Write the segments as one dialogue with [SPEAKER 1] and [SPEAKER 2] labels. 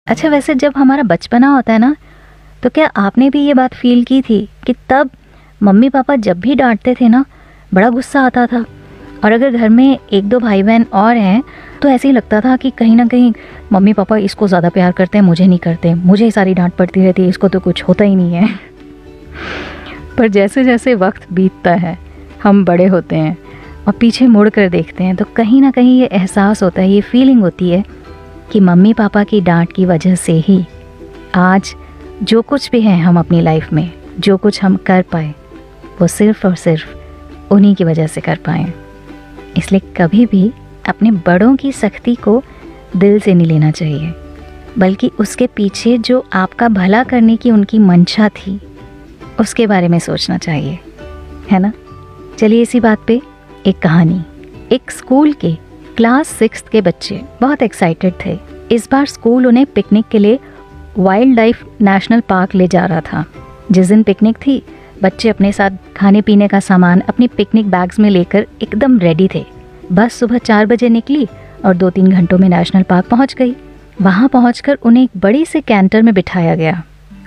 [SPEAKER 1] अच्छा, वैसे जब हमारा बचपना होता है ना, तो क्या आपने भी ये बात फील की थी कि तब मम्मी पापा जब भी डांटते थे ना, बड़ा गुस्सा आता था, और अगर घर में एक दो भाई बहन और हैं तो ऐसे ही लगता था कि कहीं ना कहीं मम्मी पापा इसको ज़्यादा प्यार करते हैं, मुझे नहीं करते, मुझे ही सारी डांट पड़ती रहती है, इसको तो कुछ होता ही नहीं है। पर जैसे जैसे वक्त बीतता है, हम बड़े होते हैं और पीछे मुड़ कर देखते हैं, तो कहीं ना कहीं ये एहसास होता है, ये फीलिंग होती है कि मम्मी पापा की डांट की वजह से ही आज जो कुछ भी है हम अपनी लाइफ में, जो कुछ हम कर पाए, वो सिर्फ़ और सिर्फ उन्हीं की वजह से कर पाए। इसलिए कभी भी अपने बड़ों की सख्ती को दिल से नहीं लेना चाहिए, बल्कि उसके पीछे जो आपका भला करने की उनकी मंशा थी, उसके बारे में सोचना चाहिए, है ना। चलिए इसी बात पे एक कहानी। एक स्कूल के क्लास 6 के बच्चे बहुत एक्साइटेड थे। इस बार स्कूल उन्हें पिकनिक के लिए वाइल्ड लाइफ नेशनल पार्क ले जा रहा था। जिस दिन पिकनिक थी, बच्चे अपने साथ खाने पीने का सामान अपनी पिकनिक बैग्स में लेकर एकदम रेडी थे। बस सुबह 4 बजे निकली और 2-3 घंटों में नेशनल पार्क पहुंच गई। वहां पहुंचकर उन्हें एक बड़ी से कैंटर में बिठाया गया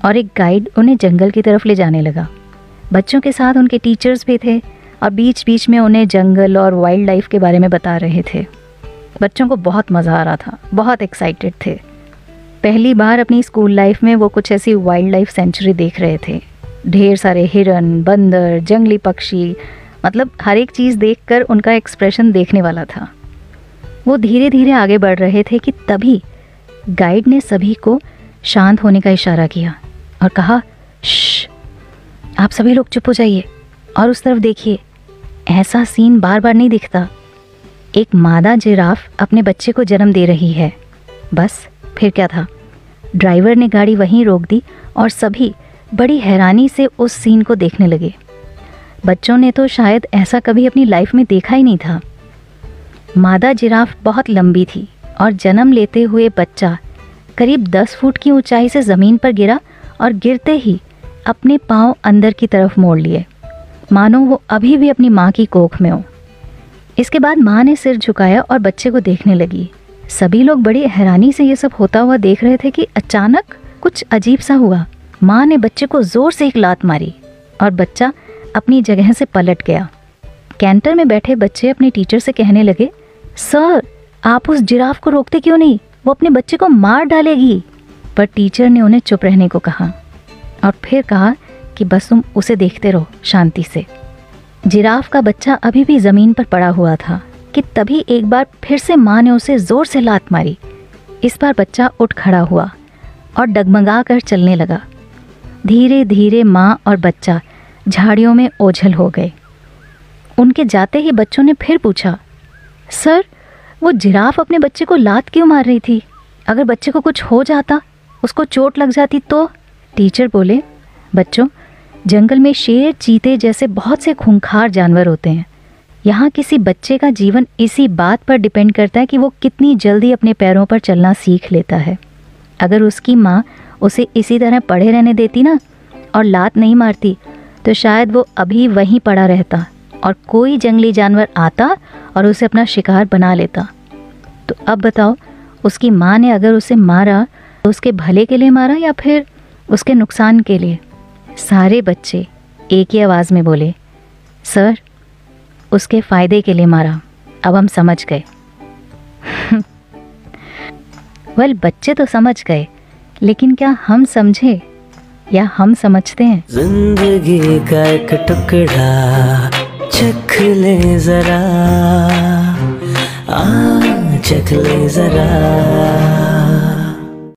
[SPEAKER 1] और एक गाइड उन्हें जंगल की तरफ ले जाने लगा। बच्चों के साथ उनके टीचर्स भी थे और बीच बीच में उन्हें जंगल और वाइल्ड लाइफ के बारे में बता रहे थे। बच्चों को बहुत मज़ा आ रहा था, बहुत एक्साइटेड थे। पहली बार अपनी स्कूल लाइफ में वो कुछ ऐसी वाइल्ड लाइफ सेंचुरी देख रहे थे। ढेर सारे हिरन, बंदर, जंगली पक्षी, मतलब हर एक चीज़ देखकर उनका एक्सप्रेशन देखने वाला था। वो धीरे धीरे आगे बढ़ रहे थे कि तभी गाइड ने सभी को शांत होने का इशारा किया और कहा, श्श, आप सभी लोग चुप हो जाइए और उस तरफ देखिए। ऐसा सीन बार बार नहीं दिखता। एक मादा जिराफ अपने बच्चे को जन्म दे रही है। बस फिर क्या था, ड्राइवर ने गाड़ी वहीं रोक दी और सभी बड़ी हैरानी से उस सीन को देखने लगे। बच्चों ने तो शायद ऐसा कभी अपनी लाइफ में देखा ही नहीं था। मादा जिराफ बहुत लंबी थी और जन्म लेते हुए बच्चा करीब 10 फुट की ऊंचाई से ज़मीन पर गिरा और गिरते ही अपने पाँव अंदर की तरफ मोड़ लिए, मानो वो अभी भी अपनी माँ की कोख में हो। इसके बाद माँ ने सिर झुकाया और बच्चे को देखने लगी। सभी लोग बड़ी हैरानी से ये सब होता हुआ देख रहे थे कि अचानक कुछ अजीब सा हुआ। माँ ने बच्चे को ज़ोर से एक लात मारी और बच्चा अपनी जगह से पलट गया। कैंटर में बैठे बच्चे अपने टीचर से कहने लगे, सर, आप उस जिराफ को रोकते क्यों नहीं, वो अपने बच्चे को मार डालेगी। पर टीचर ने उन्हें चुप रहने को कहा और फिर कहा कि बस तुम उसे देखते रहो शांति से। जिराफ का बच्चा अभी भी ज़मीन पर पड़ा हुआ था कि तभी एक बार फिर से माँ ने उसे ज़ोर से लात मारी। इस बार बच्चा उठ खड़ा हुआ और डगमगा कर चलने लगा। धीरे धीरे माँ और बच्चा झाड़ियों में ओझल हो गए। उनके जाते ही बच्चों ने फिर पूछा, सर, वो जिराफ अपने बच्चे को लात क्यों मार रही थी? अगर बच्चे को कुछ हो जाता, उसको चोट लग जाती तो? टीचर बोले, बच्चों, जंगल में शेर, चीते जैसे बहुत से खूंखार जानवर होते हैं। यहाँ किसी बच्चे का जीवन इसी बात पर डिपेंड करता है कि वो कितनी जल्दी अपने पैरों पर चलना सीख लेता है। अगर उसकी माँ उसे इसी तरह पड़े रहने देती ना और लात नहीं मारती, तो शायद वो अभी वहीं पड़ा रहता और कोई जंगली जानवर आता और उसे अपना शिकार बना लेता। तो अब बताओ, उसकी माँ ने अगर उसे मारा तो उसके भले के लिए मारा या फिर उसके नुकसान के लिए? सारे बच्चे एक ही आवाज़ में बोले, सर, उसके फ़ायदे के लिए मारा। अब हम समझ गए। वेल, बच्चे तो समझ गए, लेकिन क्या हम समझे या हम समझते हैं?
[SPEAKER 2] जिंदगी का एक टुकड़ा चख ले जरा, चख ले जरा।